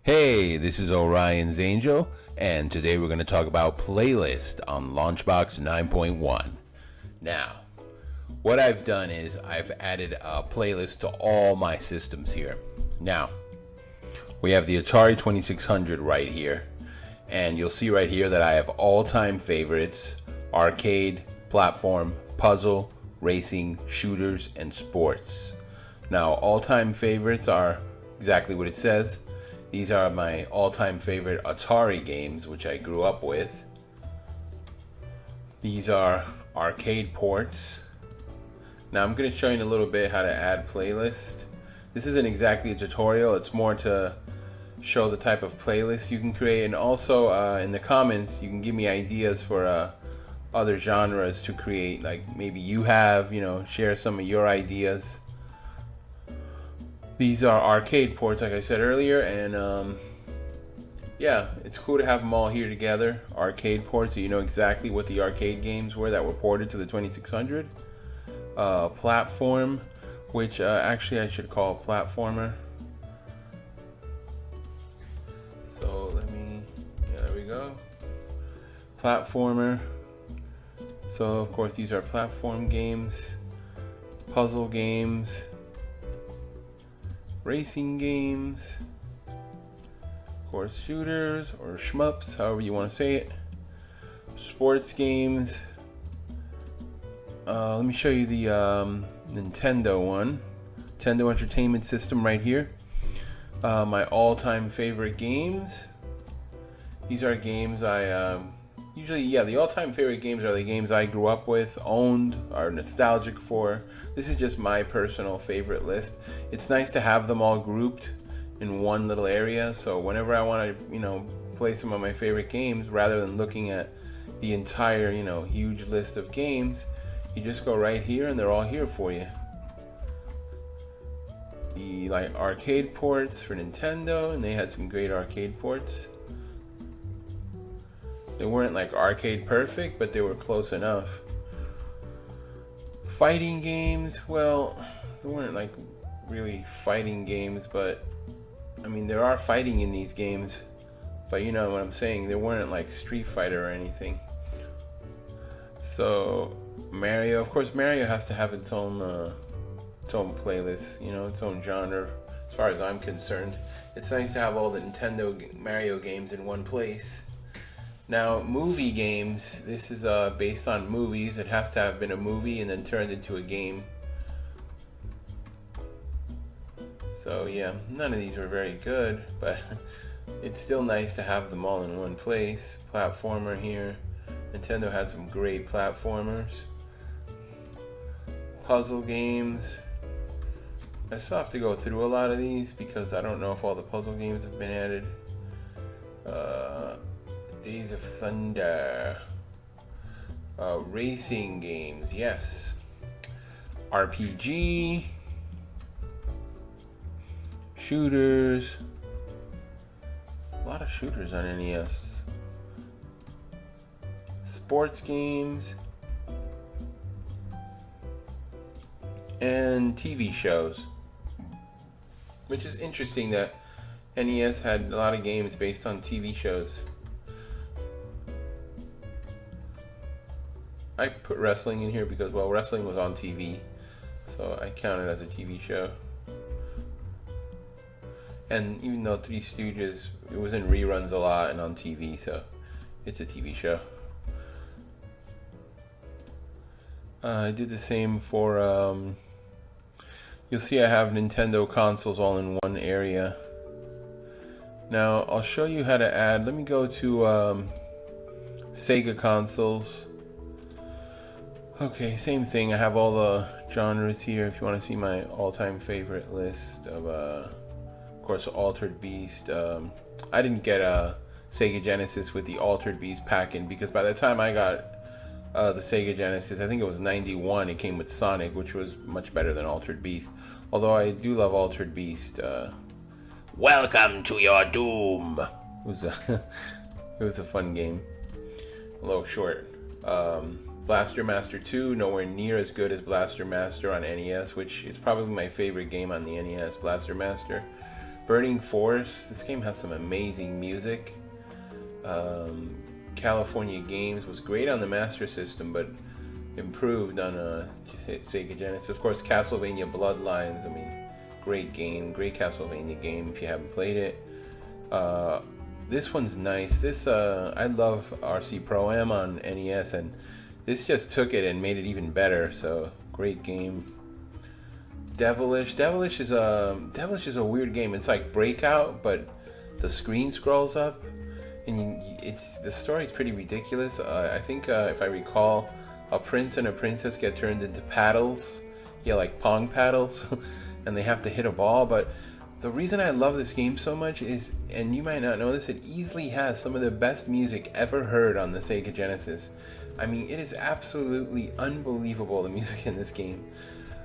Hey, this is Orion's Angel, and today we're going to talk about playlist on Launchbox 9.1. Now, what I've done is I've added a playlist to all my systems here. Now, we have the Atari 2600 right here, and you'll see right here that I have all-time favorites: arcade, platform, puzzle, racing, shooters, and sports. Now, all-time favorites are exactly what it says. These are my all-time favorite Atari games, which I grew up with. These are arcade ports. Now I'm going to show you in a little bit how to add playlist. This isn't exactly a tutorial, it's more to show the type of playlist you can create, and also in the comments you can give me ideas for other genres to create, like maybe you have, share some of your ideas. These are arcade ports, like I said earlier, and yeah, it's cool to have them all here together. Arcade ports, so you know exactly what the arcade games were that were ported to the 2600. Platform, which actually I should call platformer. So there we go. Platformer. So of course these are platform games, puzzle games, racing games, of course shooters or shmups, however you want to say it, sports games. Let me show you the Nintendo one, Nintendo Entertainment System right here. My all-time favorite games. These are games I the all-time favorite games are the games I grew up with, owned, are nostalgic for. This is just my personal favorite list. It's nice to have them all grouped in one little area, so whenever I want to, play some of my favorite games, rather than looking at the entire, huge list of games, you just go right here and they're all here for you. The arcade ports for Nintendo, and they had some great arcade ports. They weren't arcade perfect, but they were close enough. Fighting games, well, they weren't really fighting games, but I mean there are fighting in these games, but you know what I'm saying, they weren't like Street Fighter or anything. So Mario, of course Mario has to have its own playlist, its own genre as far as I'm concerned. It's nice to have all the Nintendo Mario games in one place. Now, movie games, this is based on movies. It has to have been a movie and then turned into a game. So yeah, none of these were very good, but it's still nice to have them all in one place. Platformer here. Nintendo had some great platformers. Puzzle games. I still have to go through a lot of these because I don't know if all the puzzle games have been added. Days of Thunder. Racing games, yes. RPG. Shooters. A lot of shooters on NES. Sports games. And TV shows. Which is interesting that NES had a lot of games based on TV shows. I put wrestling in here because, well, wrestling was on TV, so I count it as a TV show. And even though Three Stooges, it was in reruns a lot and on TV, so it's a TV show. I did the same for, you'll see I have Nintendo consoles all in one area. Now, I'll show you how to add, let me go to Sega consoles. Okay, same thing. I have all the genres here if you want to see my all-time favorite list of course, Altered Beast. I didn't get a Sega Genesis with the Altered Beast pack-in because by the time I got the Sega Genesis, I think it was 91, it came with Sonic, which was much better than Altered Beast. Although I do love Altered Beast. Welcome to your doom! It was a fun game. A little short. Blaster Master 2, nowhere near as good as Blaster Master on NES, which is probably my favorite game on the NES, Blaster Master. Burning Forest. This game has some amazing music. California Games was great on the Master System, but improved on Sega Genesis. Of course, Castlevania Bloodlines. I mean, great game, great Castlevania game if you haven't played it. This one's nice. This I love RC Pro Am on NES, and this just took it and made it even better. So great game. Devilish. Devilish is a weird game. It's like Breakout, but the screen scrolls up, and the story's pretty ridiculous. I think if I recall, a prince and a princess get turned into paddles. Yeah, like pong paddles, and they have to hit a ball. But the reason I love this game so much is, and you might not know this, it easily has some of the best music ever heard on the Sega Genesis. I mean, it is absolutely unbelievable, the music in this game.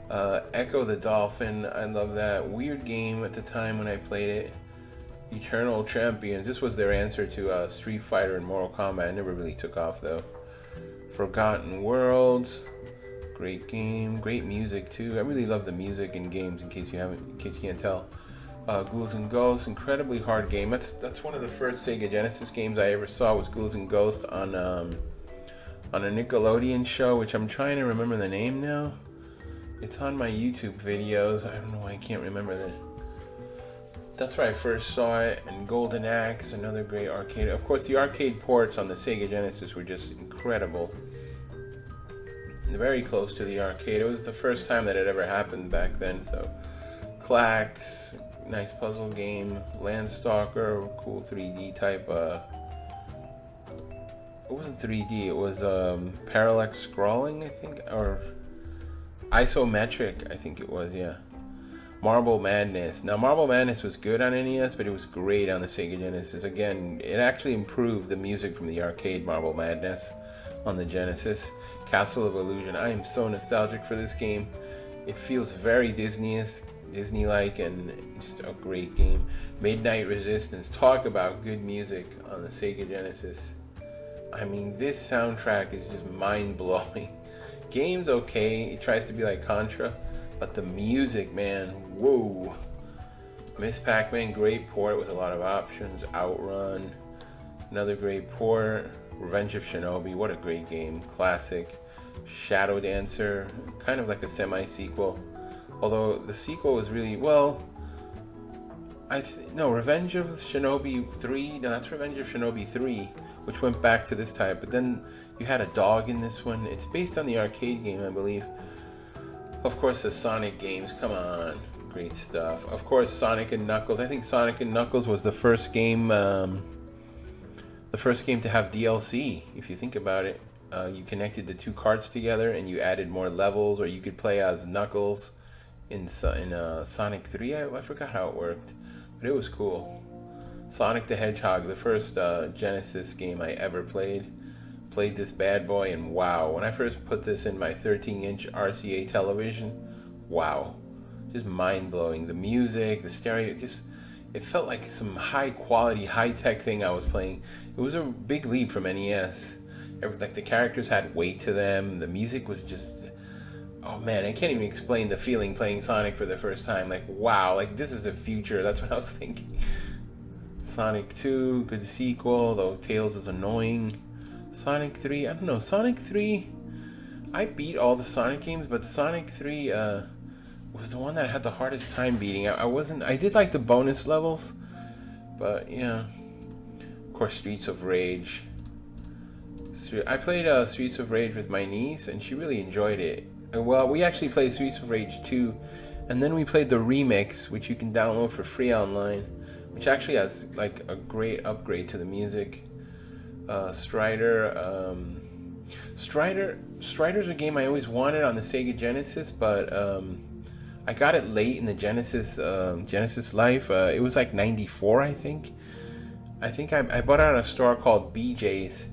Echo the Dolphin, I love that. Weird game at the time when I played it. Eternal Champions, this was their answer to Street Fighter and Mortal Kombat. It never really took off though. Forgotten Worlds, great game, great music too. I really love the music in games, in case you can't tell. Ghouls and Ghosts, incredibly hard game. That's one of the first Sega Genesis games I ever saw, was Ghouls and Ghosts on a Nickelodeon show, which I'm trying to remember the name now. It's on my YouTube videos. I don't know why I can't remember that. That's where I first saw it. And Golden Axe, another great arcade. Of course, the arcade ports on the Sega Genesis were just incredible. And very close to the arcade. It was the first time that it ever happened back then. So, Clax, nice puzzle game. Landstalker, cool 3D type. It wasn't 3D. It was parallax scrolling, I think, or isometric, I think it was, yeah. Marble Madness. Now, Marble Madness was good on NES, but it was great on the Sega Genesis. Again, it actually improved the music from the arcade Marble Madness on the Genesis. Castle of Illusion. I am so nostalgic for this game. It feels very Disney-like, and just a great game. Midnight Resistance. Talk about good music on the Sega Genesis. I mean, this soundtrack is just mind-blowing. Game's okay, it tries to be like Contra, but the music, man, whoa. Miss Pac-Man, great port with a lot of options. Outrun, another great port. Revenge of Shinobi, what a great game, classic. Shadow Dancer, kind of like a semi-sequel, although the sequel was really, well, Revenge of Shinobi 3, no, that's Revenge of Shinobi 3, which went back to this type, but then you had a dog in this one. It's based on the arcade game, I believe. Of course, the Sonic games, come on, great stuff. Of course, Sonic and Knuckles. I think Sonic and Knuckles was the first game to have DLC, if you think about it. You connected the two carts together and you added more levels, or you could play as Knuckles in Sonic 3. I forgot how it worked, but it was cool. Sonic the Hedgehog, the first Genesis game I ever played. Played this bad boy, and wow, when I first put this in my 13-inch RCA television, wow, just mind-blowing. The music, the stereo, it felt like some high-quality, high-tech thing I was playing. It was a big leap from NES. Like, the characters had weight to them. The music was just, oh man, I can't even explain the feeling playing Sonic for the first time. Like, wow, like this is the future. That's what I was thinking. Sonic 2, good sequel, though Tails is annoying. Sonic 3, I don't know, Sonic 3, I beat all the Sonic games, but Sonic 3 was the one that I had the hardest time beating. I did like the bonus levels, but yeah. Of course, Streets of Rage. I played Streets of Rage with my niece, and she really enjoyed it. Well, we actually played Streets of Rage 2, and then we played the remix, which you can download for free online, which actually has like a great upgrade to the music. Strider's a game I always wanted on the Sega Genesis, but I got it late in the Genesis life. It was like 94, I think. I bought it at a store called BJ's,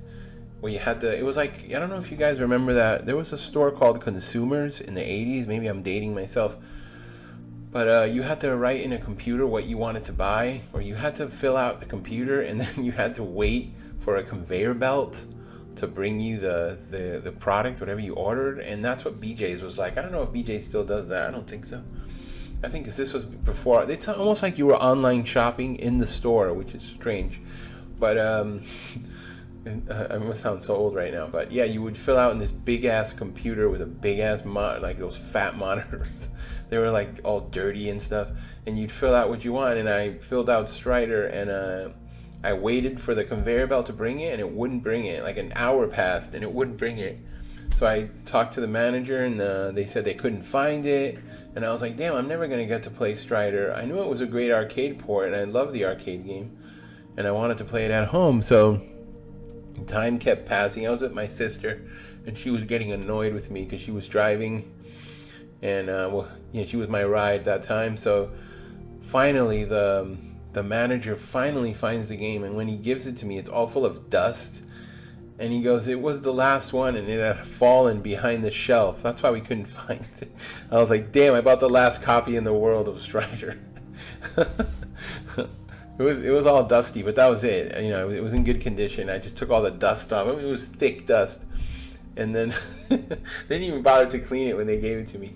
where you had it was like, I don't know if you guys remember that. There was a store called Consumers in the 80s. Maybe I'm dating myself. But you had to write in a computer what you wanted to buy, or you had to fill out the computer, and then you had to wait for a conveyor belt to bring you the product, whatever you ordered. And that's what BJ's was like. I don't know if BJ still does that. I don't think so. I think 'cause this was before. It's almost like you were online shopping in the store, which is strange. But I must sound so old right now. But yeah, you would fill out in this big ass computer with a big ass like those fat monitors. They were like all dirty and stuff, and you'd fill out what you want. And I filled out Strider, and I waited for the conveyor belt to bring it, and it wouldn't bring it. Like an hour passed, and it wouldn't bring it. So I talked to the manager, and they said they couldn't find it. And I was like, damn, I'm never going to get to play Strider. I knew it was a great arcade port, and I love the arcade game. And I wanted to play it at home, so time kept passing. I was with my sister, and she was getting annoyed with me because she was driving. And, she was my ride that time. So finally, the manager finally finds the game. And when he gives it to me, it's all full of dust. And he goes, it was the last one, and it had fallen behind the shelf. That's why we couldn't find it. I was like, damn, I bought the last copy in the world of Strider. It was all dusty, but that was it. You know, it was in good condition. I just took all the dust off. I mean, it was thick dust. And then they didn't even bother to clean it when they gave it to me.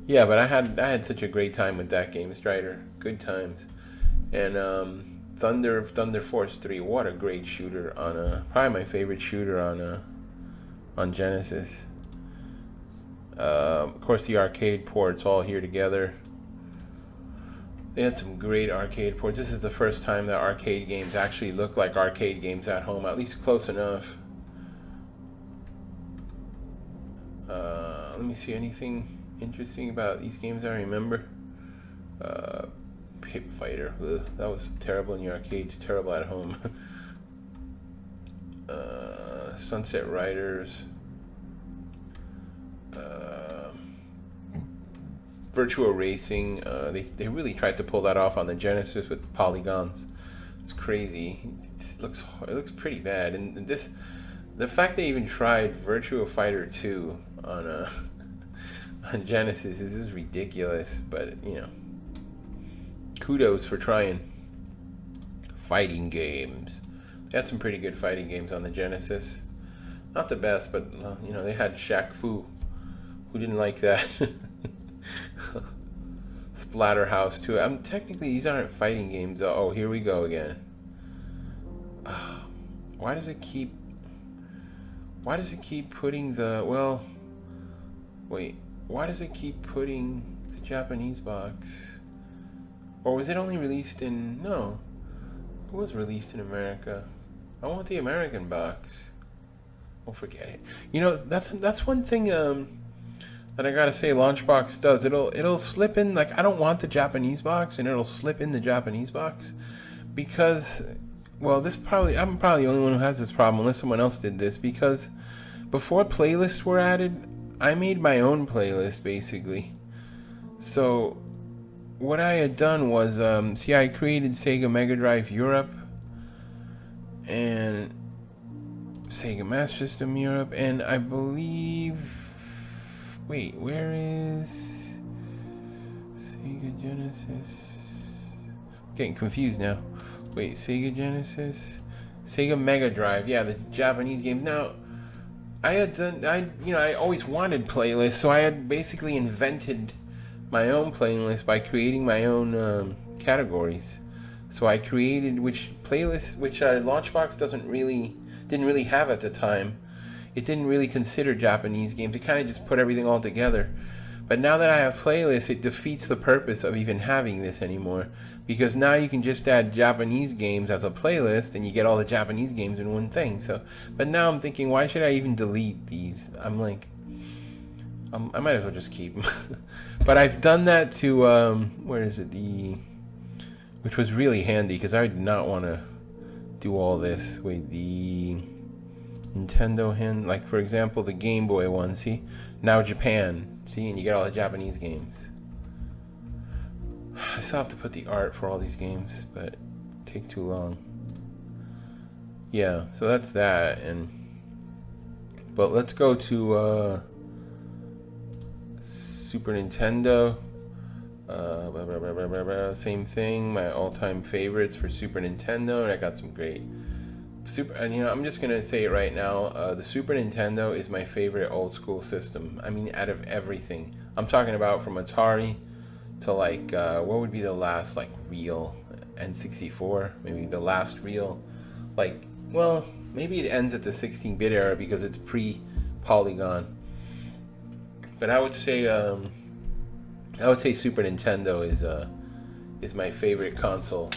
Yeah, but I had such a great time with that game, Strider. Good times. And Thunder Force 3, what a great shooter on probably my favorite shooter on Genesis. Of course, the arcade ports all here together. They had some great arcade ports. This is the first time that arcade games actually look like arcade games at home, at least close enough. Let me see anything interesting about these games I remember. Pip Fighter, ugh, that was terrible in the arcades, terrible at home. Sunset Riders, Virtua Racing. They really tried to pull that off on the Genesis with polygons. It's crazy. It looks pretty bad. And the fact they even tried Virtua Fighter 2 on on Genesis is ridiculous. But you know, kudos for trying. Fighting games. They had some pretty good fighting games on the Genesis. Not the best, but you know, they had Shaq Fu. Who didn't like that? Splatterhouse too. Technically these aren't fighting games. Oh, here we go again. Why does it keep putting the why does it keep putting the Japanese box? Or was it only released in... No. It was released in America. I want the American box. Oh, forget it. You know, that's one thing that I gotta say Launchbox does. It'll slip in, like, I don't want the Japanese box, and it'll slip in the Japanese box. Because, well, I'm probably the only one who has this problem, unless someone else did this. Because before playlists were added, I made my own playlist, basically. So what I had done was, I created Sega Mega Drive Europe and Sega Master System Europe, and I believe, wait, where is Sega Genesis? I'm getting confused now. Wait, Sega Genesis? Sega Mega Drive, yeah, the Japanese game. Now, I always wanted playlists, so I had basically invented my own playlist by creating my own categories. So I created which Launchbox didn't really have at the time. It didn't really consider Japanese games. It kind of just put everything all together. But now that I have playlists, it defeats the purpose of even having this anymore, because now you can just add Japanese games as a playlist and you get all the Japanese games in one thing. So, but now I'm thinking, why should I even delete these? I'm like, I might as well just keep them. But I've done that to, where is it? Which was really handy, because I did not want to do all this. Wait, the Nintendo hand, like for example, the Game Boy one, see? Now Japan, see? And you get all the Japanese games. I still have to put the art for all these games, but it'd take too long. Yeah, so that's that. But let's go to Super Nintendo. Same thing, my all-time favorites for Super Nintendo, and I got some great and I'm just gonna say it right now, the Super Nintendo is my favorite old school system. I mean, out of everything, I'm talking about from Atari to like what would be the last like real N64? Maybe the last real, like, well, maybe it ends at the 16-bit era because it's pre-polygon. But I would say Super Nintendo is my favorite console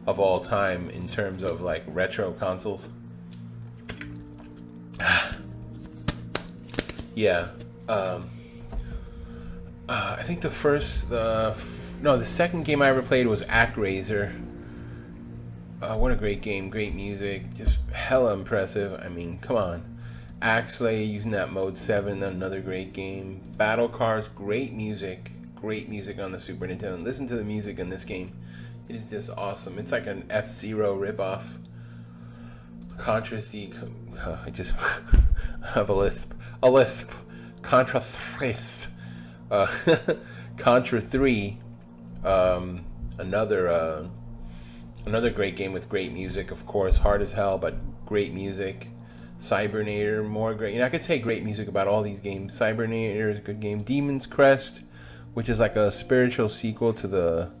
of all time in terms of like retro consoles. Yeah. I think the second game I ever played was ActRaiser. What a great game, great music, just hella impressive. I mean, come on. Axley using that mode 7, another great game. Battle Cars, great music on the Super Nintendo. Listen to the music in this game. It is just awesome. It's like an F-Zero ripoff. Contra 3, I just have a lisp. Contra 3. Contra 3, another great game with great music, of course, hard as hell, but great music. Cybernator, more great. You know, I could say great music about all these games. Cybernator is a good game. Demon's Crest, which is like a spiritual sequel to the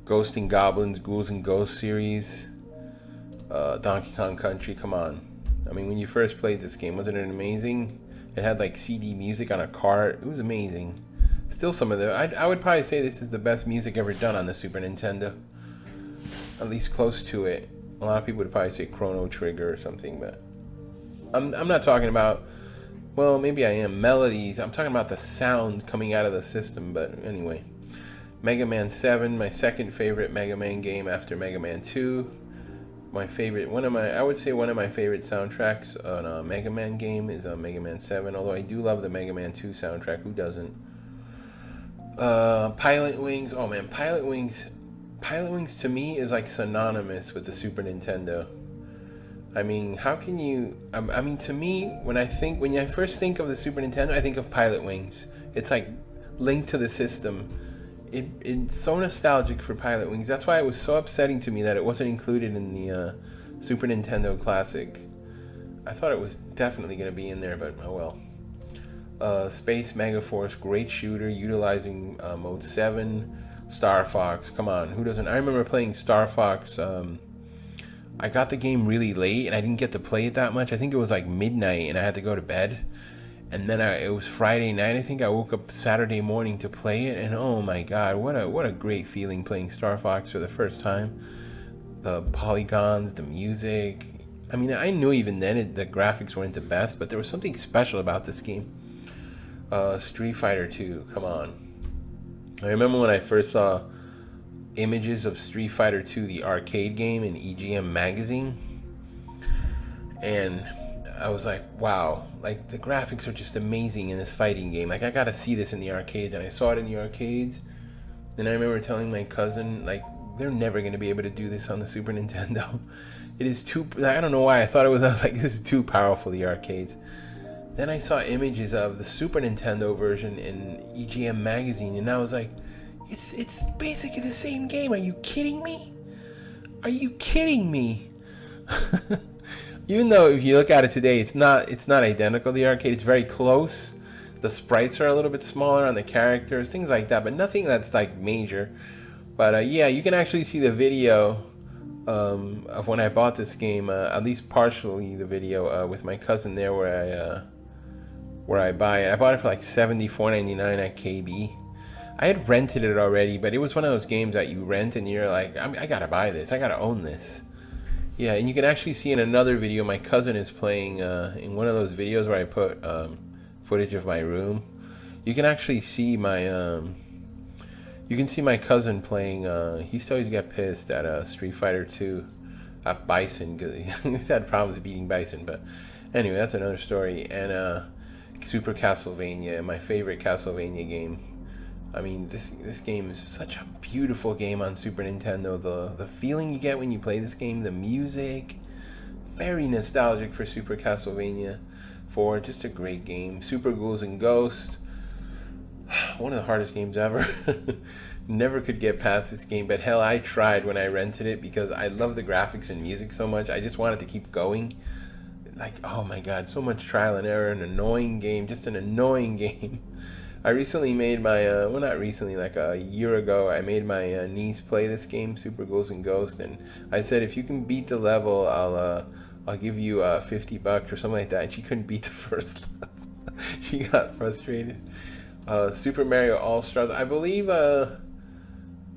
Ghosts and Goblins, Ghouls and Ghosts series. Donkey Kong Country, come on. I mean, when you first played this game, wasn't it amazing? It had like CD music on a cart. It was amazing. Still some of the... I would probably say this is the best music ever done on the Super Nintendo. At least close to it. A lot of people would probably say Chrono Trigger or something, but... I'm not talking about... Well, maybe I am. Melodies. I'm talking about the sound coming out of the system, but anyway. Mega Man 7, my second favorite Mega Man game after Mega Man 2. My favorite, I would say one of my favorite soundtracks on a Mega Man game is Mega Man 7, although I do love the Mega Man 2 soundtrack. Who doesn't? Pilot Wings. Oh man, Pilot Wings to me is like synonymous with the Super Nintendo. I mean, how can you... I mean, to me, when I first think of the Super Nintendo, I think of Pilot Wings. It's like linked to the system. It's so nostalgic for Pilot Wings. That's why it was so upsetting to me that it wasn't included in the Super Nintendo Classic. I thought it was definitely going to be in there, but oh well. Space Megaforce, great shooter, utilizing Mode 7. Star Fox, come on, who doesn't? I remember playing Star Fox. I got the game really late, and I didn't get to play it that much. I think it was like midnight, and I had to go to bed. And then it was Friday night. I think I woke up Saturday morning to play it, and oh my god, what a great feeling playing Star Fox for the first time. The polygons, the music. I mean, I knew even then the graphics weren't the best, but there was something special about this game. Street Fighter 2, come on. I remember when I first saw images of Street Fighter 2, the arcade game, in EGM magazine, and I was like, wow, like the graphics are just amazing in this fighting game. Like, I gotta see this in the arcades, and I saw it in the arcades, and I remember telling my cousin, like, they're never gonna be able to do this on the Super Nintendo. It is too, I don't know why, I was like, this is too powerful, the arcades. Then I saw images of the Super Nintendo version in EGM magazine, and I was like, it's basically the same game. Are you kidding me? Are you kidding me? Even though if you look at it today, it's not identical to the arcade. It's very close. The sprites are a little bit smaller on the characters, things like that, but nothing that's like major. But yeah, you can actually see the video of when I bought this game, at least partially the video with my cousin there, where I buy it. I bought it for like $74.99 at KB. I had rented it already, but it was one of those games that you rent and you're like, I gotta buy this, I gotta own this. Yeah, and you can actually see in another video, my cousin is playing, in one of those videos where I put footage of my room. You can actually see my, you can see my cousin playing, he used to always get pissed at Street Fighter 2 at Bison, because he's had problems beating Bison, but anyway, that's another story. And Super Castlevania, my favorite Castlevania game. I mean, this game is such a beautiful game on Super Nintendo. The feeling you get when you play this game, the music, very nostalgic for Super Castlevania 4. Just a great game. Super Ghouls and Ghosts, one of the hardest games ever. Never could get past this game, but hell, I tried when I rented it because I love the graphics and music so much. I just wanted to keep going. Like, oh my god, so much trial and error, an annoying game, just an annoying game. I recently made my well, not recently, like a year ago, I made my niece play this game, Super Ghouls and Ghosts, and I said if you can beat the level, I'll give you $50 or something like that. And she couldn't beat the first level. She got frustrated. Super Mario All Stars, I believe.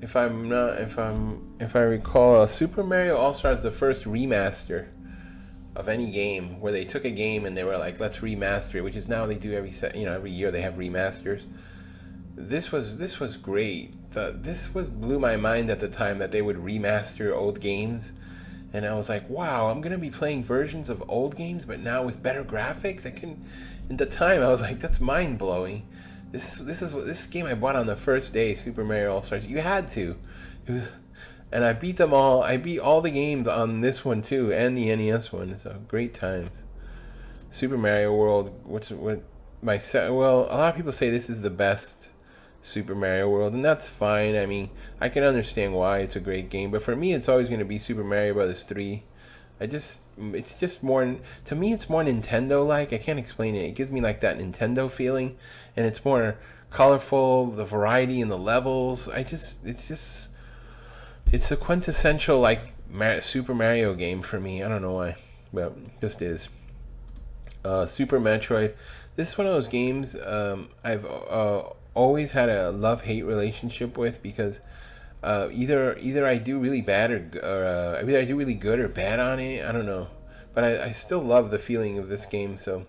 If I recall, Super Mario All Stars, the first remaster of any game, where they took a game and they were like, let's remaster it, which is now they do every year they have remasters. This was great. Blew my mind at the time that they would remaster old games, and I was like, wow, I'm gonna be playing versions of old games, but now with better graphics. At the time, I was like, that's mind blowing. This game I bought on the first day, Super Mario All Stars. You had to. And I beat them all. I beat all the games on this one too, and the NES one. So great times. Super Mario World. Well, a lot of people say this is the best Super Mario World, and that's fine. I mean, I can understand why. It's a great game, but for me, it's always going to be Super Mario Brothers 3. It's just more, to me, it's more Nintendo-like. I can't explain it. It gives me like that Nintendo feeling, and it's more colorful, the variety in the levels. It's a quintessential like Super Mario game for me. I don't know why, but it just is. Super Metroid. This is one of those games I've always had a love-hate relationship with, because either I do really bad or either I do really good or bad on it. I don't know, but I still love the feeling of this game. So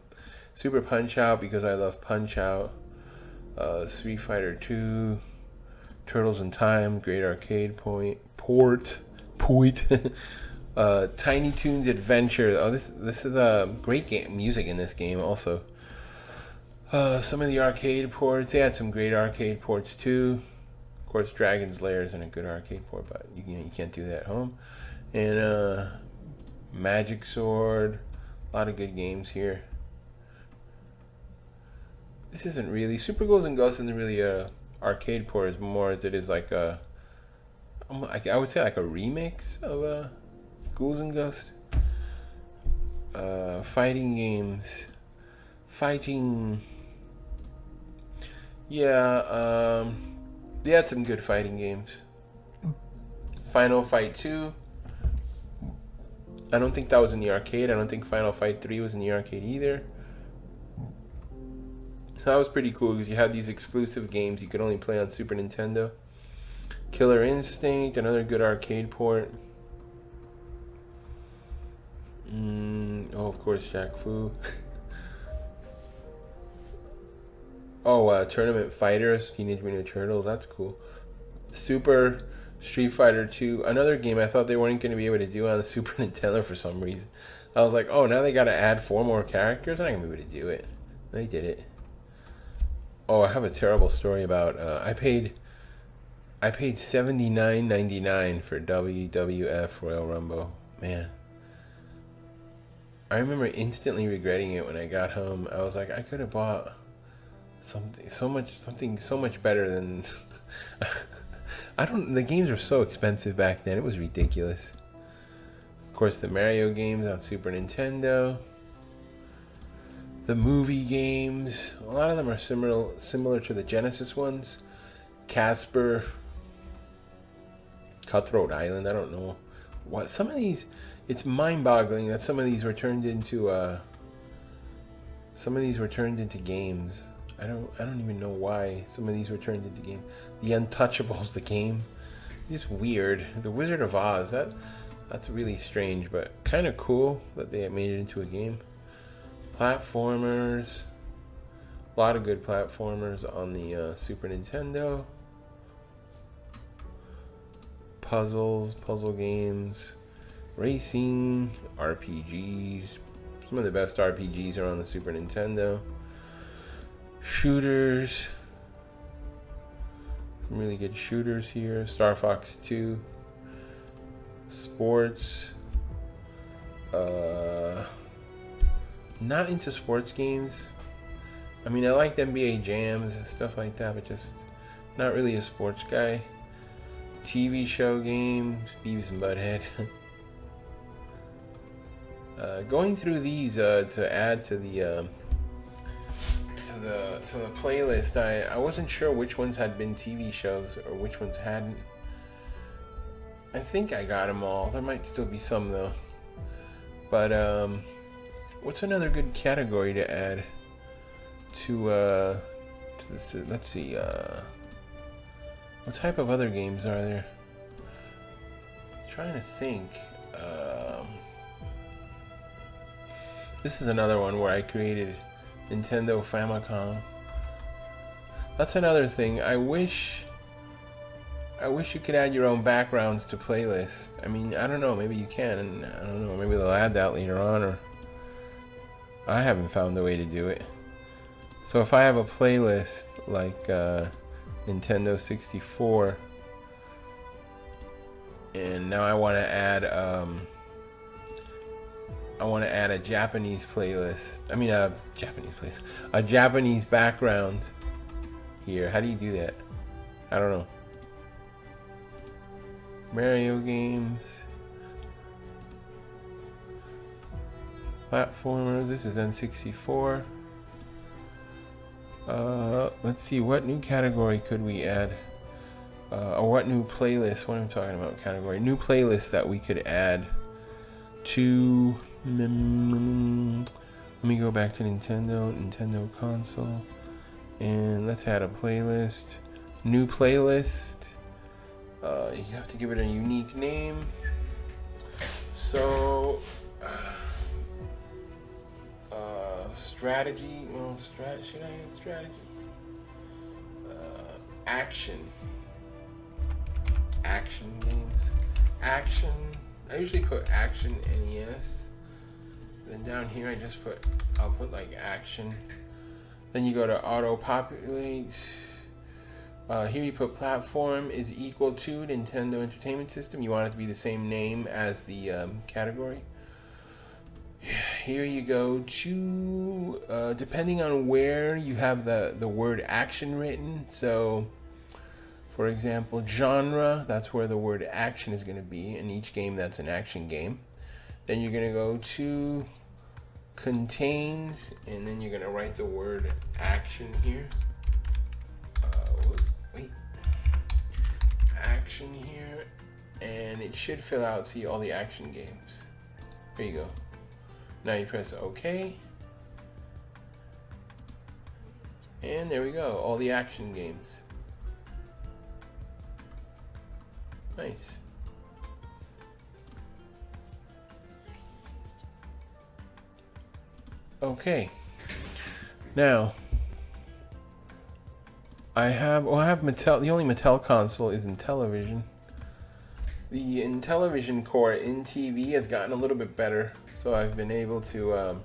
Super Punch Out, because I love Punch Out. Street Fighter 2, Turtles in Time, great arcade port. Tiny Toons Adventure. Oh, this is a great game. Music in this game also. Some of the arcade ports. They had some great arcade ports too. Of course, Dragon's Lair isn't a good arcade port, but you can't do that at home. And Magic Sword. A lot of good games here. This isn't really Super Ghouls and Ghosts isn't really a arcade port as more as it is like I would say like a remix of Ghouls and Ghosts. Fighting games. Yeah, they had some good fighting games. Final Fight 2. I don't think that was in the arcade. I don't think Final Fight 3 was in the arcade either. So that was pretty cool, because you had these exclusive games you could only play on Super Nintendo. Killer Instinct, another good arcade port. Oh, of course, Shaq Fu. Tournament Fighters, Teenage Mutant Ninja Turtles, that's cool. Super Street Fighter 2, another game I thought they weren't going to be able to do on the Super Nintendo for some reason. I was like, oh, now they got to add 4 more characters? They're not going to be able to do it. They did it. Oh, I have a terrible story about, I paid $79.99 for WWF Royal Rumble. Man. I remember instantly regretting it when I got home. I was like, I could have bought something so much better than the games were so expensive back then. It was ridiculous. Of course, the Mario games on Super Nintendo. The movie games, a lot of them are similar to the Genesis ones. Casper, Cutthroat Island, I don't know what some of these. It's mind-boggling that some of these were turned into games. I don't even know why some of these were turned into games. The Untouchables, the game, it's weird. The Wizard of Oz, that's really strange, but kind of cool that they made it into a game. Platformers, a lot of good platformers on the Super Nintendo. Puzzle games, racing, RPGs. Some of the best RPGs are on the Super Nintendo. Shooters, some really good shooters here. Star Fox 2. Sports. Not into sports games. I mean, I liked NBA Jams and stuff like that, but just not really a sports guy. TV show games, Beavis and Butthead. Going through these to add to to the playlist, I wasn't sure which ones had been TV shows or which ones hadn't. I think I got them all. There might still be some though. But what's another good category to add to this? Let's see. What type of other games are there? I'm trying to think. This is another one where I created Nintendo Famicom. That's another thing. I wish you could add your own backgrounds to playlists. I mean, I don't know. Maybe you can. And I don't know. Maybe they'll add that later on. Or I haven't found a way to do it. So if I have a playlist like Nintendo 64, and now I want to add a Japanese playlist. I mean a Japanese playlist. A Japanese background here. How do you do that? I don't know. Mario games. Platformers. This is N64. Let's see, what new category could we add? Or what new playlist? What am I talking about? Category. New playlist that we could add to. Let me go back to Nintendo console, and let's add a playlist. New playlist. You have to give it a unique name. So, strategy. Well, should I add strategy? Action games. Action. I usually put action NES. Then down here I'll put like action. Then you go to auto populate. Here you put platform is equal to Nintendo Entertainment System. You want it to be the same name as the category. Here you go to depending on where you have the word action written. So for example, genre, that's where the word action is going to be. In each game, that's an action game. Then you're going to go to contains, and then you're going to write the word action here. Wait. Action here. And it should fill out, see, all the action games. There you go. Now you press OK. And there we go, all the action games. Nice. Okay. Now I have Mattel. The only Mattel console is in television. The Intellivision core in TV has gotten a little bit better, so I've been able to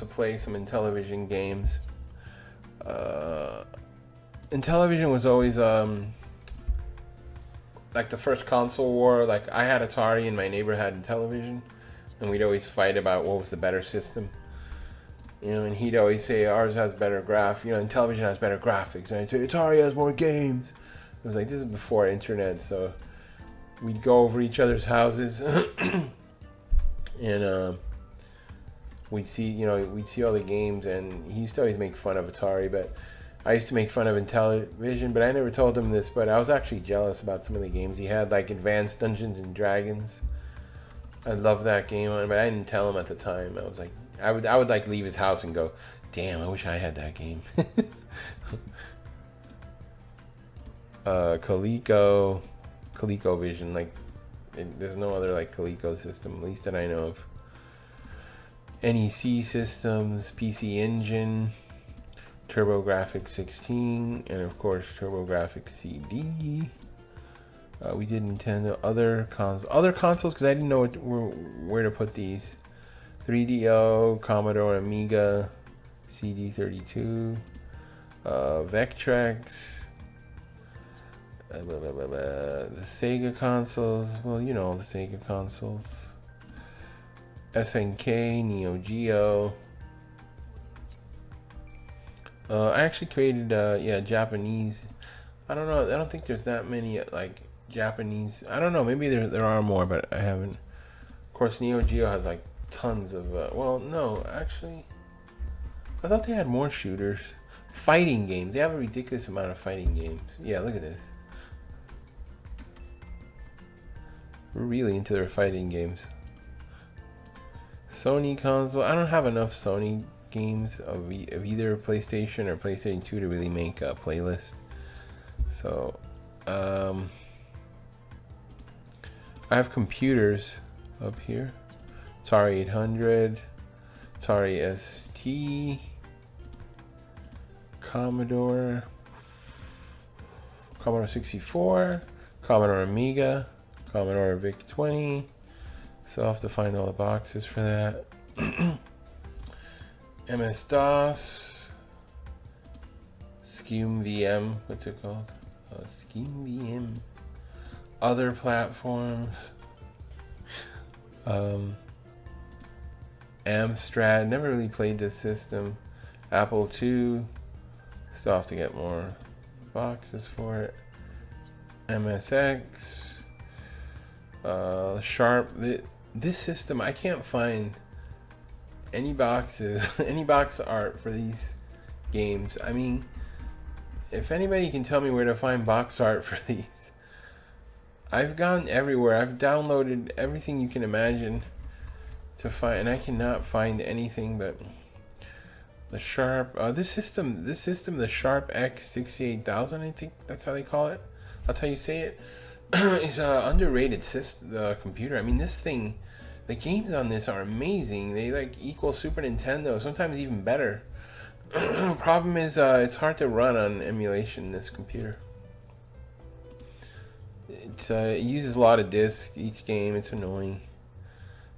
play some Intellivision games. Intellivision was always like the first console war. Like I had Atari and my neighbor had Intellivision, and we'd always fight about what was the better system. You know, and he'd always say ours has better Intellivision has better graphics, and I'd say Atari has more games. It was like, this is before internet, so we'd go over each other's houses and we'd see all the games, and he used to always make fun of Atari, but I used to make fun of Intellivision, but I never told him this, but I was actually jealous about some of the games he had, like Advanced Dungeons and Dragons. I love that game, but I didn't tell him at the time. I was like, I would like leave his house and go, damn, I wish I had that game. ColecoVision, there's no other like Coleco system, at least that I know of. NEC systems, PC Engine, TurboGrafx 16, and of course TurboGrafx CD. We did Nintendo other consoles because I didn't know where to put these. 3DO, Commodore Amiga, CD32, Vectrex, the Sega consoles. Well, you know the Sega consoles. SNK, Neo Geo. I actually created Japanese. I don't know. I don't think there's that many like Japanese. I don't know. Maybe there are more, but I haven't. Of course, Neo Geo has like tons of. Well, no, actually, I thought they had more shooters. Fighting games. They have a ridiculous amount of fighting games. Yeah, look at this. We're really into their fighting games. Sony console. I don't have enough Sony games of either PlayStation or PlayStation 2 to really make a playlist. So, I have computers up here. Atari 800, Atari ST, Commodore 64, Commodore Amiga, Commodore VIC-20. So I'll have to find all the boxes for that. MS-DOS, Scheme VM, what's it called? Scheme VM. Other platforms. Amstrad, never really played this system. Apple II, still have to get more boxes for it. MSX, Sharp. This system, I can't find any boxes, any box art for these games. I mean, if anybody can tell me where to find box art for these. I've gone everywhere. I've downloaded everything you can imagine to find, and I cannot find anything but the Sharp. This system, the Sharp X68000, I think that's how they call it. That's how you say it. It's an underrated the computer. I mean, this thing, the games on this are amazing. They like equal Super Nintendo, sometimes even better. Problem is, it's hard to run on emulation. This computer. It uses a lot of disk each game. It's annoying.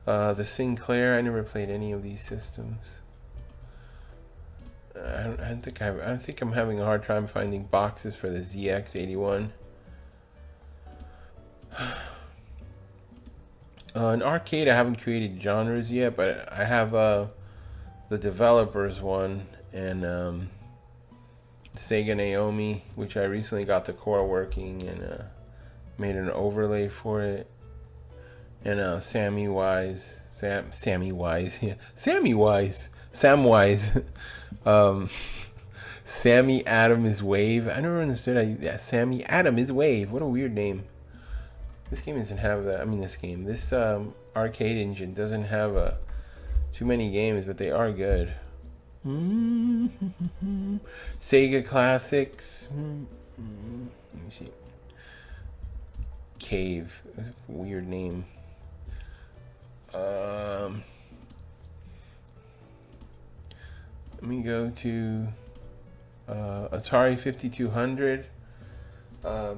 The Sinclair. I never played any of these systems. I think I'm having a hard time finding boxes for the ZX81. In arcade, I haven't created genres yet, but I have the developers one and Sega Naomi, which I recently got the core working and made an overlay for it. And Samwise, Sammy Adam is Wave. I never understood how Sammy Adam is Wave. What a weird name. This game doesn't have that. I mean, this arcade engine doesn't have too many games, but they are good. Sega Classics. Let me see. Cave. That's a weird name. Let me go to Atari 5200.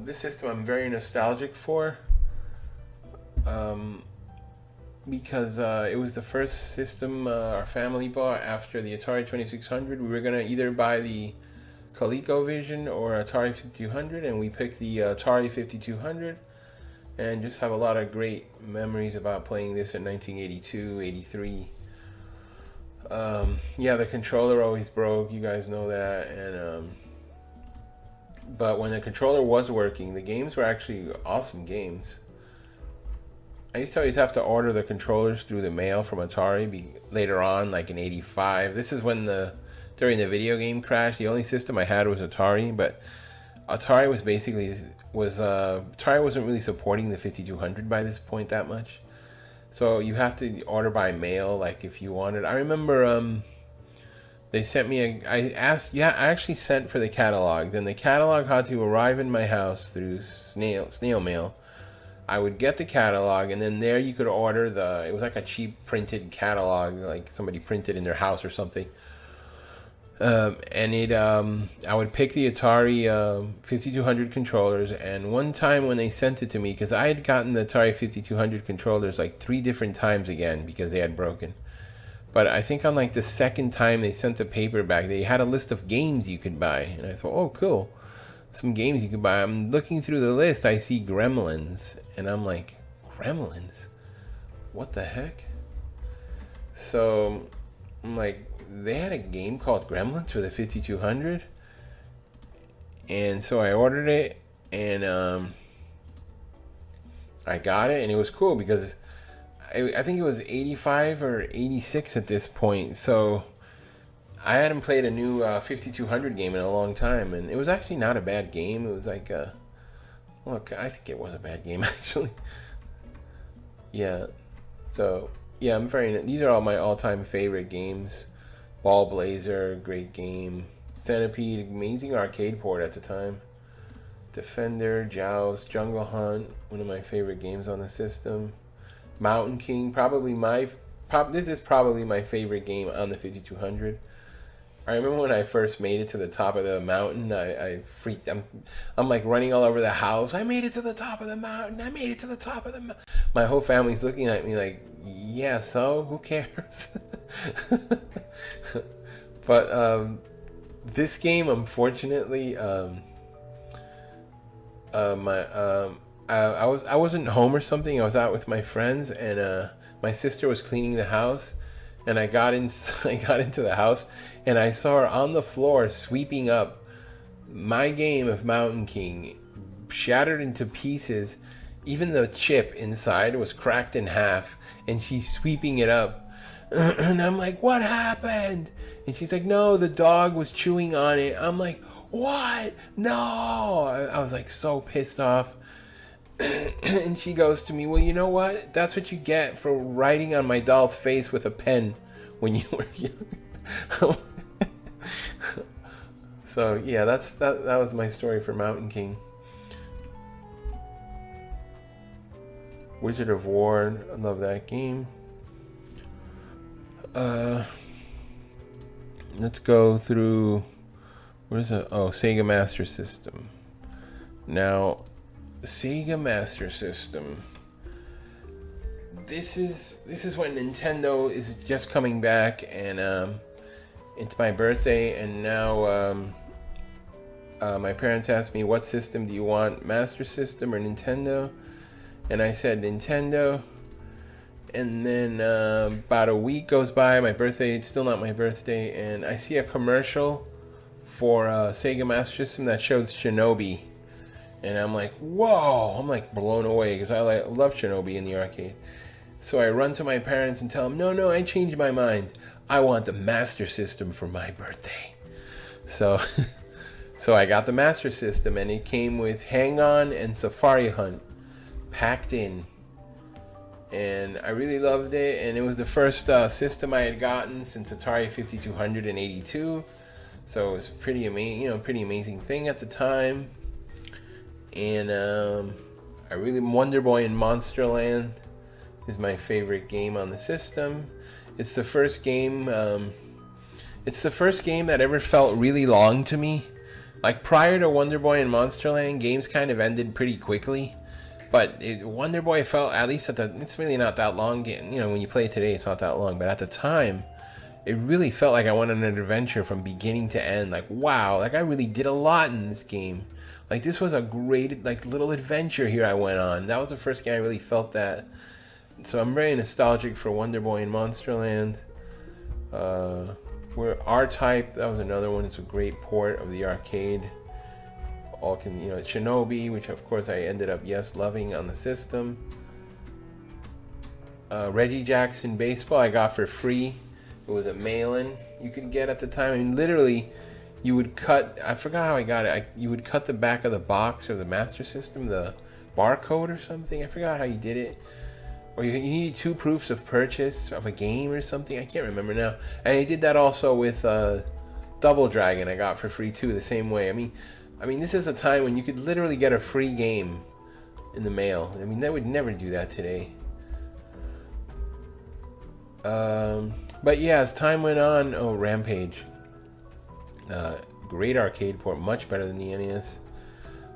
This system I'm very nostalgic for. Because it was the first system our family bought after the Atari 2600. We were going to either buy the ColecoVision or Atari 5200, and we picked the Atari 5200 and just have a lot of great memories about playing this in 1982, 83. Yeah, the controller always broke, you guys know that, and but when the controller was working, the games were actually awesome games. I used to always have to order the controllers through the mail from Atari later on, like in 85. This is when during the video game crash, the only system I had was Atari, but Atari Atari wasn't really supporting the 5200 by this point that much. So you have to order by mail, like if you wanted. I remember they sent me I actually sent for the catalog. Then the catalog had to arrive in my house through snail mail. I would get the catalog, and then there you could order it was like a cheap printed catalog, like somebody printed in their house or something. And I would pick the Atari 5200 controllers, and one time when they sent it to me, because I had gotten the Atari 5200 controllers like 3 different times again because they had broken. But I think on like the second time they sent the paper back, they had a list of games you could buy, and I thought, oh, cool. Some games you could buy. I'm looking through the list, I see Gremlins, and I'm like, Gremlins? What the heck? So I'm like, they had a game called Gremlins for the 5200, and so I ordered it, and I got it, and it was cool because I think it was 85 or 86 at this point. So I hadn't played a new 5200 game in a long time, and it was actually not a bad game. It was like, look, I think it was a bad game actually. Yeah. So yeah, these are all my all-time favorite games. Ball Blazer, great game. Centipede, amazing arcade port at the time. Defender, Joust, Jungle Hunt, one of my favorite games on the system. Mountain King, this is probably my favorite game on the 5200. I remember when I first made it to the top of the mountain, I freaked. I'm like running all over the house. I made it to the top of the mountain. I made it to the top of the mountain. My whole family's looking at me like, yeah, so who cares? But this game, unfortunately, I wasn't home or something. I was out with my friends, and my sister was cleaning the house, and I got into the house, and I saw her on the floor sweeping up my game of Mountain King, shattered into pieces. Even the chip inside was cracked in half, and she's sweeping it up. And I'm like, what happened? And she's like, no, the dog was chewing on it. I'm like, what? No. I was like so pissed off. And she goes to me, well, you know what? That's what you get for writing on my doll's face with a pen when you were young. So yeah, that was my story for Mountain King. Wizard of War, I love that game. Let's go through. Where's it? Oh, Sega Master System. Now, Sega Master System. This is when Nintendo is just coming back, and it's my birthday, and now my parents asked me, what system do you want, Master System or Nintendo? And I said Nintendo. And then about a week goes by, my birthday, it's still not my birthday, and I see a commercial for Sega Master System that shows Shinobi. And I'm like, whoa, I'm like blown away, because I love Shinobi in the arcade. So I run to my parents and tell them, no, I changed my mind. I want the Master System for my birthday. So, so I got the Master System, and it came with Hang On and Safari Hunt packed in. And I really loved it, and it was the first system I had gotten since Atari 5282. So it was pretty amazing thing at the time. And I really, Wonder Boy and Monsterland is my favorite game on the system. It's the first game. It's the first game that ever felt really long to me. Like prior to Wonder Boy and Monsterland, games kind of ended pretty quickly. But Wonder Boy felt, at least it's really not that long. You know, when you play it today, it's not that long. But at the time, it really felt like I went on an adventure from beginning to end. Like, wow, like I really did a lot in this game. Like, this was a great, like, little adventure here I went on. That was the first game I really felt that. So I'm very nostalgic for Wonder Boy and Monsterland. Where R-Type, that was another one. It's a great port of the arcade. Shinobi, which of course I ended up, loving on the system. Reggie Jackson Baseball I got for free. It was a mail-in you could get at the time. I mean, literally, you would cut, I forgot how I got it. You would cut the back of the box or the Master System, the barcode or something. I forgot how you did it. Or you needed 2 proofs of purchase of a game or something. I can't remember now. And he did that also with Double Dragon I got for free too, the same way. I mean, this is a time when you could literally get a free game in the mail. I mean, they would never do that today. But yeah, as time went on, Rampage. Great arcade port, much better than the NES.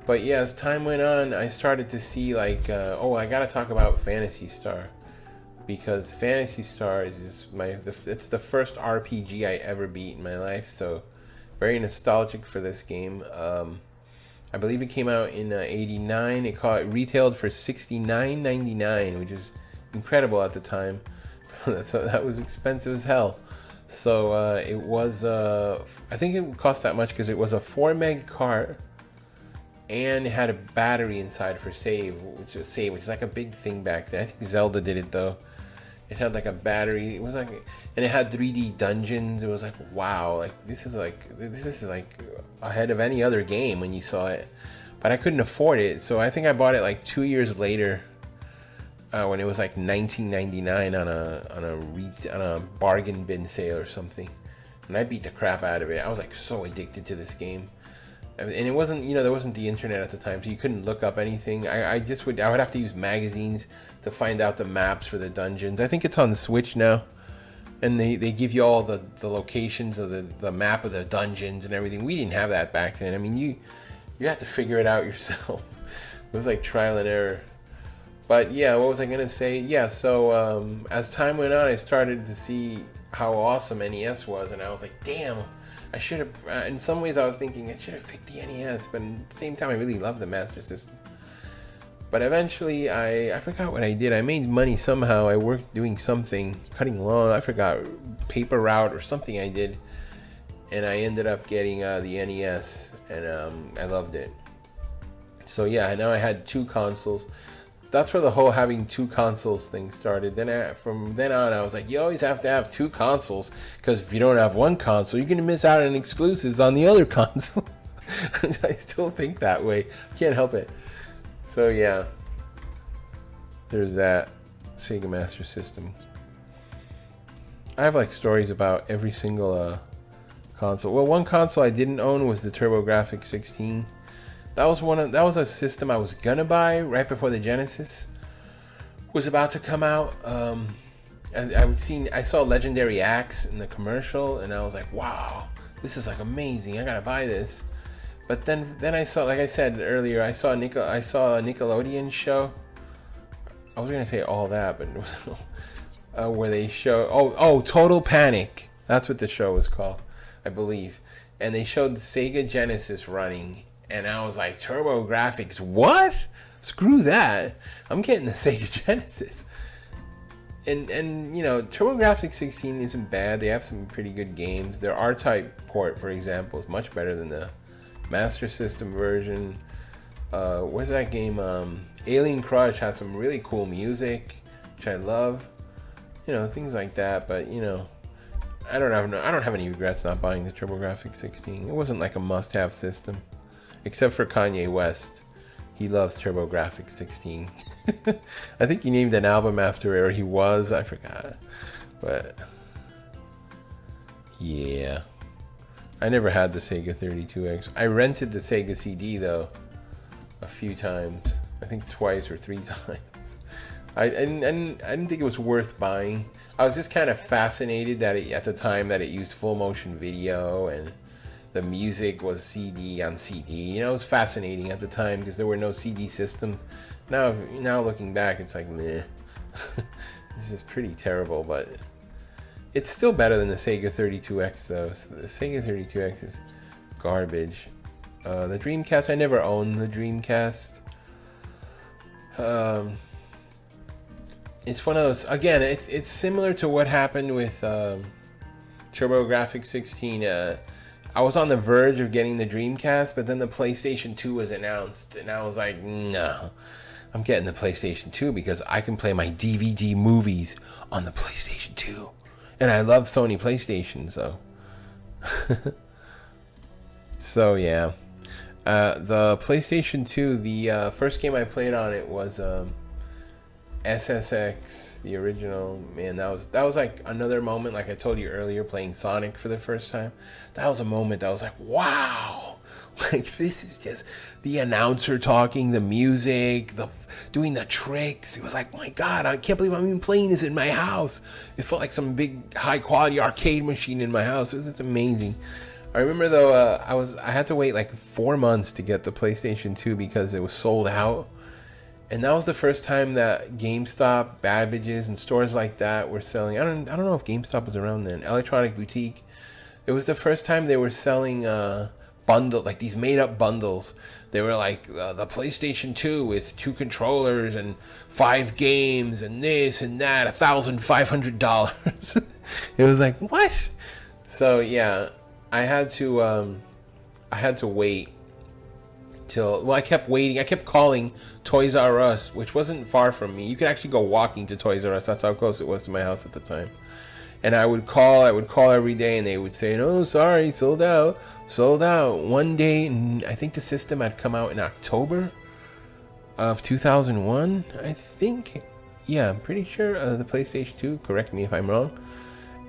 But yeah, as time went on, I started to see like, I gotta talk about Phantasy Star. Because Phantasy Star is just it's the first RPG I ever beat in my life, so very nostalgic for this game. I believe it came out in '89. It retailed for $69.99, which is incredible at the time. So that was expensive as hell. So it was, I think it cost that much because it was a 4 meg cart, and it had a battery inside for save, which is like a big thing back then. I think Zelda did it though. It had like a battery. It was like, and it had 3D dungeons. It was like, wow, like this is like ahead of any other game when you saw it. But I couldn't afford it, so I think I bought it like 2 years later, when it was like $19.99 on a bargain bin sale or something. And I beat the crap out of it. I was like so addicted to this game. And it wasn't, there wasn't the internet at the time, so you couldn't look up anything. I would have to use magazines to find out the maps for the dungeons. I think it's on the Switch now, and they give you all the locations of the map of the dungeons and everything. We didn't have that back then. I mean, you had to figure it out yourself. It was like trial and error. But yeah, what was I gonna say? Yeah, so as time went on, I started to see how awesome NES was, and I was like, damn. I should have, in some ways I was thinking I should have picked the NES, but at the same time I really loved the Master System. But eventually I forgot what I did. I made money somehow. I worked doing something, cutting lawn, I forgot, paper route or something I did. And I ended up getting the NES, and I loved it. So yeah, now I had 2 consoles. That's where the whole having 2 consoles thing started. From then on, I was like, you always have to have 2 consoles, because if you don't have one console, you're going to miss out on exclusives on the other console. I still think that way. Can't help it. So yeah, there's that Sega Master System. I have like stories about every single console. Well, one console I didn't own was the TurboGrafx 16. That was a system I was gonna buy right before the Genesis was about to come out. I saw Legendary Axe in the commercial, and I was like, wow, this is like amazing. I gotta buy this. But then I saw, like I said earlier, I saw a Nickelodeon show. I was gonna say all that, but it was where they show Total Panic. That's what the show was called, I believe. And they showed the Sega Genesis running. And I was like, TurboGrafx, what? Screw that. I'm getting the Sega Genesis. And TurboGrafx 16 isn't bad. They have some pretty good games. Their R-Type port, for example, is much better than the Master System version. What's that game? Alien Crush has some really cool music, which I love. Things like that. But, I don't have any regrets not buying the TurboGrafx 16. It wasn't like a must-have system. Except for Kanye West. He loves TurboGrafx 16. I think he named an album after it, or he was. I forgot. But yeah. I never had the Sega 32X. I rented the Sega CD, though, a few times. I think twice or 3 times. I didn't think it was worth buying. I was just kind of fascinated that at the time that it used full motion video, and the music was CD on CD. It was fascinating at the time because there were no CD systems. Now looking back, it's like, meh. This is pretty terrible, but it's still better than the Sega 32X, though. So the Sega 32X is garbage. The Dreamcast, I never owned the Dreamcast. It's one of those, again, it's similar to what happened with TurboGrafx 16. I was on the verge of getting the Dreamcast, but then the PlayStation 2 was announced, and I was like, no, I'm getting the PlayStation 2 because I can play my DVD movies on the PlayStation 2. And I love Sony PlayStation, so. So, yeah. The PlayStation 2, the first game I played on it was SSX, the original. Man, that was like another moment, like I told you earlier, playing Sonic for the first time. That was a moment that was like, wow, like this is just the announcer talking, the music, doing the tricks. It was like, my God, I can't believe I'm even playing this in my house. It felt like some big high quality arcade machine in my house. It was just amazing. I remember though, I had to wait like 4 months to get the PlayStation 2 because it was sold out. And that was the first time that GameStop, Babbage's, and stores like that were selling. I don't know if GameStop was around then. Electronic Boutique. It was the first time they were selling like these made-up bundles. They were like the PlayStation 2 with 2 controllers and 5 games and this and that, $1,500. It was like, what? So yeah, I had to wait till, well, I kept waiting. I kept calling Toys R Us, which wasn't far from me. You could actually go walking to Toys R Us. That's how close it was to my house at the time. And I would call every day, and they would say, "No, sorry, sold out, sold out." One day, I think the system had come out in October of 2001, I think. Yeah, I'm pretty sure, the PlayStation 2, correct me if I'm wrong.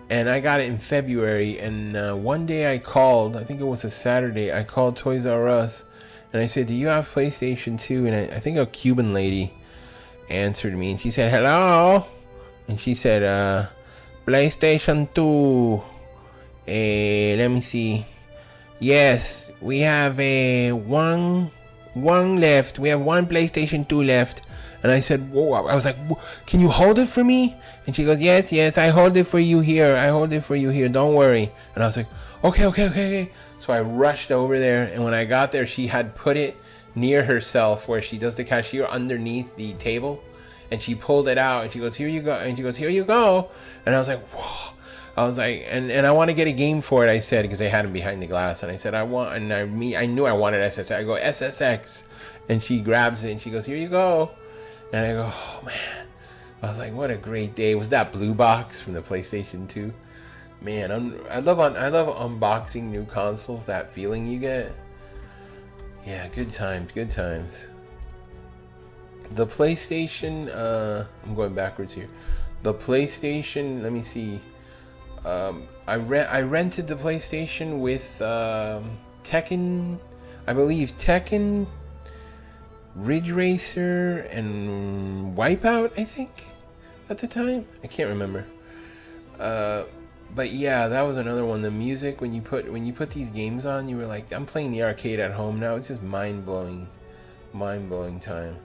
And I got it in February, and one day I called, I think it was a Saturday, I called Toys R Us, and I said, "Do you have PlayStation 2? And I think a Cuban lady answered me, and she said, "Hello?" And she said, PlayStation 2. Let me see. Yes, we have one left. We have one PlayStation 2 left. And I said, whoa. I was like, can you hold it for me? And she goes, yes, I hold it for you here. Don't worry. And I was like, okay. So I rushed over there. And when I got there, she had put it near herself where she does the cashier underneath the table. And she pulled it out, and she goes, "Here you go." And she goes, "Here you go." And I was like, whoa. I was like, and I want to get a game for it, I said, because they had him behind the glass. And I said, I knew I wanted SSX. I go, SSX. And she grabs it, and she goes, "Here you go." And I go, oh, man. I was like, what a great day. Was that blue box from the PlayStation 2? Man, I love unboxing new consoles, that feeling you get. Yeah, good times. The PlayStation, I'm going backwards here. The PlayStation, let me see. I rented the PlayStation with Tekken, I believe Tekken, Ridge Racer, and Wipeout, I think, at the time. I can't remember. But yeah, that was another one. The music, when you put these games on, you were like, I'm playing the arcade at home now. It's just mind-blowing time.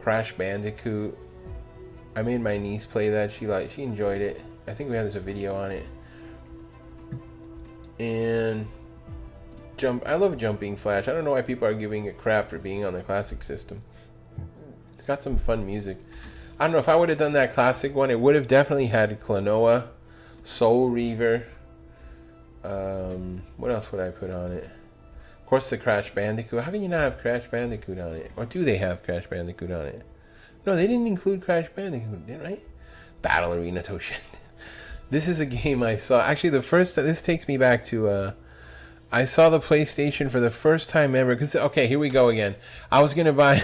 Crash Bandicoot. I made my niece play that. She enjoyed it. I think we have a video on it. And I love Jumping Flash. I don't know why people are giving it crap for being on the classic system. It's got some fun music. I don't know if I would have done that classic one. It would have definitely had Klonoa, Soul Reaver. What else would I put on it? Of course, the Crash Bandicoot. How can you not have Crash Bandicoot on it? Or do they have Crash Bandicoot on it? No, they didn't include Crash Bandicoot, right? Battle Arena Toshinden. This is a game I saw. Actually, this takes me back to, I saw the PlayStation for the first time ever. Okay, here we go again. I was going to buy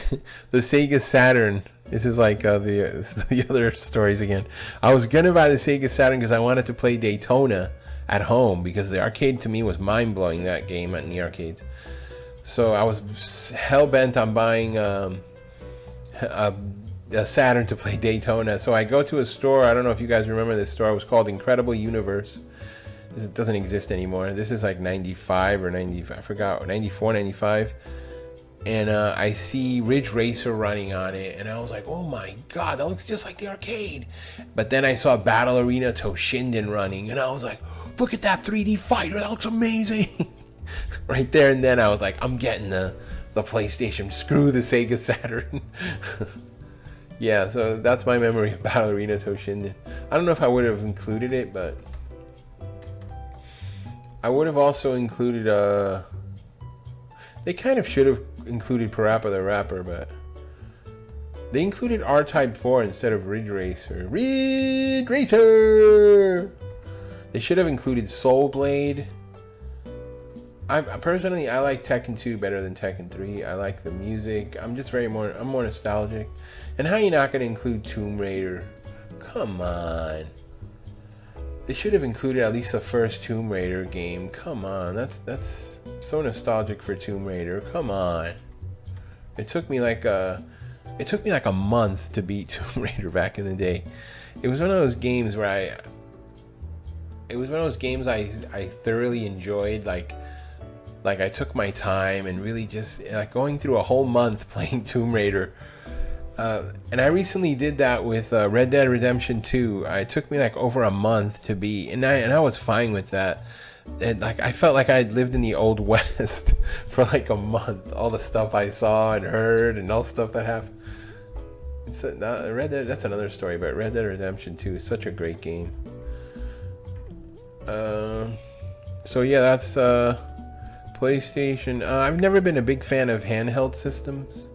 the Sega Saturn. This is like the other stories again. I was going to buy the Sega Saturn because I wanted to play Daytona at home, because the arcade to me was mind-blowing, that game in the arcades. So I was hell-bent on buying a Saturn to play Daytona. So I go to a store. I don't know if you guys remember this store. It was called Incredible Universe. It doesn't exist anymore. This is like 95 or 95. I forgot. 94, 95. And I see Ridge Racer running on it. And I was like, oh my God, that looks just like the arcade. But then I saw Battle Arena Toshinden running. And I was like, look at that 3D fighter. That looks amazing. Right there and then I was like, I'm getting the PlayStation. Screw the Sega Saturn. Yeah, so that's my memory of Battle Arena Toshinden. I don't know if I would have included it, but I would have also included, they kind of should have included Parappa the Rapper, but they included R-Type 4 instead of Ridge Racer. Ridge Racer! They should have included Soul Blade. Personally, I like Tekken 2 better than Tekken 3. I like the music. I'm more nostalgic. And how are you not going to include Tomb Raider? Come on. They should have included at least the first Tomb Raider game. Come on. That's so nostalgic for Tomb Raider. Come on. It took me like a month to beat Tomb Raider back in the day. It was one of those games where I thoroughly enjoyed, like I took my time and really just like going through a whole month playing Tomb Raider. And I recently did that with Red Dead Redemption 2. It took me like over a month to beat, and I was fine with that. And like I felt like I'd lived in the Old West for like a month. All the stuff I saw and heard, and all the stuff that happened. Red Dead. That's another story, but Red Dead Redemption 2 is such a great game. So yeah, that's PlayStation. I've never been a big fan of handheld systems.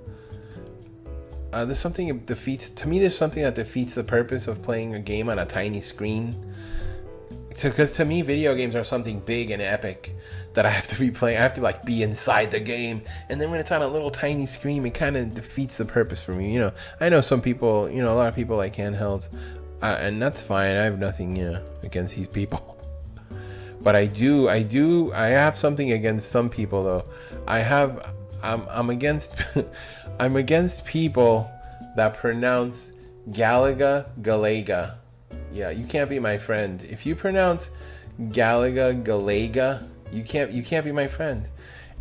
There's something that defeats, to me, there's something that defeats the purpose of playing a game on a tiny screen. Because to me, video games are something big and epic that I have to be playing. I have to like be inside the game, and then when it's on a little tiny screen, it kind of defeats the purpose for me. You know, I know some people, you know, a lot of people like handhelds, and that's fine. I have nothing, you know, against these people. But I have something against some people though. I'm against, I'm against people that pronounce Galaga. Yeah, you can't be my friend. If you pronounce Galega, you can't be my friend.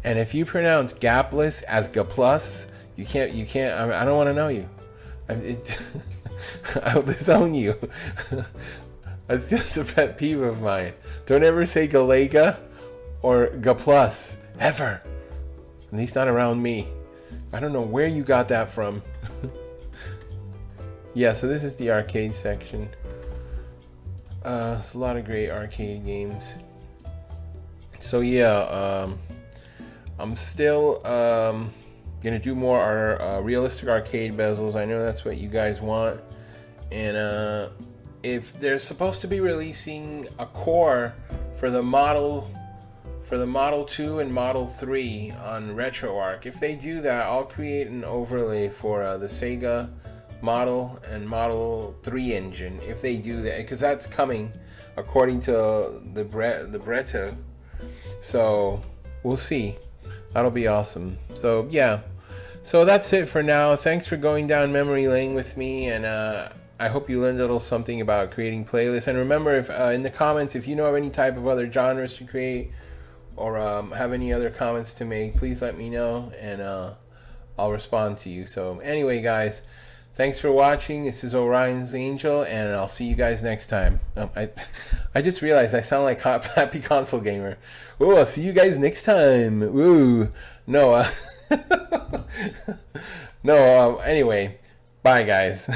And if you pronounce gapless as gaplus, you can't. I don't want to know you. I'll disown you. That's just a pet peeve of mine. Don't ever say Galega or gaplus ever. At least not around me. I don't know where you got that from. Yeah, so this is the arcade section. There's a lot of great arcade games. So yeah, I'm still gonna do more realistic arcade bezels. I know that's what you guys want. And if they're supposed to be releasing a core for the Model 2 and Model 3 on RetroArch, if they do that, I'll create an overlay for the Sega Model and Model 3 engine if they do that, because that's coming according to the Bretta. So we'll see. That'll be awesome. So yeah, so that's it for now. Thanks for going down memory lane with me, and I hope you learned a little something about creating playlists. And remember, if in the comments, if you know of any type of other genres to create, or have any other comments to make, please let me know, and I'll respond to you. So anyway, guys, thanks for watching. This is Orion's Angel, and I'll see you guys next time. I just realized I sound like Happy Console Gamer. Oh, I'll see you guys next time. Woo. No, no. Anyway, bye, guys.